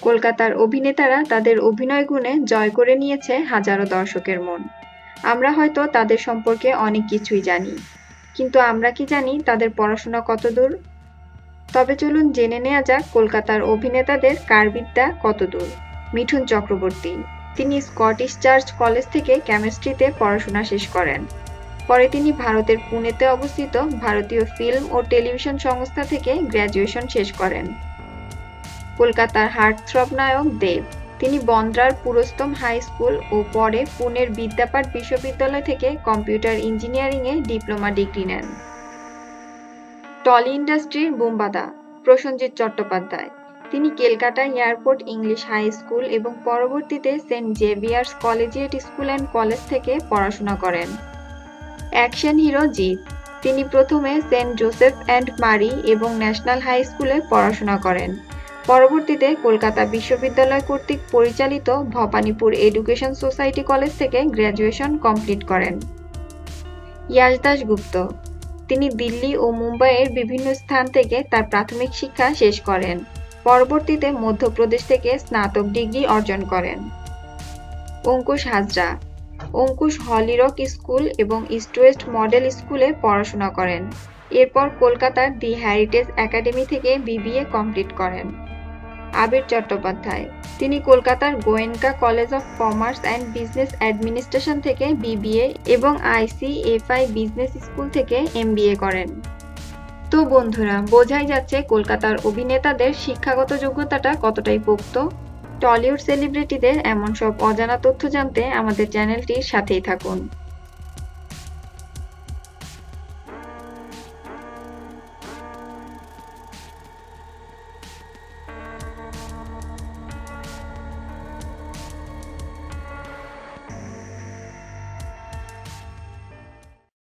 কলকাতার অভিনেতারা তাদের অভিনয় গুণে জয় করে নিয়েছে হাজারো দর্শকের মন। আমরা হয়তো তাদের সম্পর্কে অনেক কিছুই জানি, কিন্তু আমরা কি জানি তাদের পড়াশোনা কতদূর? তবে চলুন জেনে নেওয়া যাক কলকাতার অভিনেতাদের কারবিদ্যা কতদূর। মিঠুন চক্রবর্তী, তিনি স্কটিশ চার্চ কলেজ থেকে কেমিস্ট্রিতে পড়াশোনা শেষ করেন। পরে তিনি ভারতের পুনেতে অবস্থিত ভারতীয় ফিল্ম ও টেলিভিশন সংস্থা থেকে গ্র্যাজুয়েশন শেষ করেন। কলকাতার হার্টথ্রব নায়ক দেব, তিনি বন্দ্রার পুরুষোত্তম হাই স্কুল ও পরে পুনের বিদ্যাপীঠ বিশ্ববিদ্যালয় থেকে কম্পিউটার ইঞ্জিনিয়ারিংয়ে ডিপ্লোমা ডিগ্রি নেন। টলি ইন্ডাস্ট্রির বুম্বাদা প্রসেনজিৎ চট্টোপাধ্যায়, তিনি Calcutta airport English high school এবং পরবর্তীতে Saint Xavier's collegiate school and college থেকে পড়াশোনা করেন। অ্যাকশন হিরো জিৎ, তিনি প্রথমে সেন্ট জোসেফ অ্যান্ড মারি এবং ন্যাশনাল হাই স্কুলে পড়াশোনা করেন। পরবর্তীতে কলকাতা বিশ্ববিদ্যালয় কর্তৃক পরিচালিত ভবানীপুর এডুকেশন সোসাইটি কলেজ থেকে গ্র্যাজুয়েশন কমপ্লিট করেন। ইয়াশ দাশগুপ্ত, তিনি দিল্লি ও মুম্বাইয়ের বিভিন্ন স্থান থেকে তার প্রাথমিক শিক্ষা শেষ করেন। পরবর্তীতে মধ্যপ্রদেশ থেকে স্নাতক ডিগ্রি অর্জন করেন। অঙ্কুশ হাজরা, অঙ্কুশ হলিরক স্কুল এবং ইস্ট ওয়েস্ট মডেল স্কুলে পড়াশোনা করেন। এরপর কলকাতার দি হেরিটেজ একাডেমি থেকে বিবিএ কমপ্লিট করেন। আবির চট্টোপাধ্যায়, তিনি কলকাতার Goenka college of commerce and business administration থেকে বিবিএ এবং ICFI বিজনেস স্কুল থেকে MBA করেন। তো বন্ধুরা, বোঝাই যাচ্ছে কলকাতার অভিনেতাদের শিক্ষাগত যোগ্যতাটা কতটাই পোক্ত। টলিউড সেলিব্রিটিদের এমন সব অজানা তথ্য জানতে আমাদের চ্যানেলটির সাথেই থাকুন।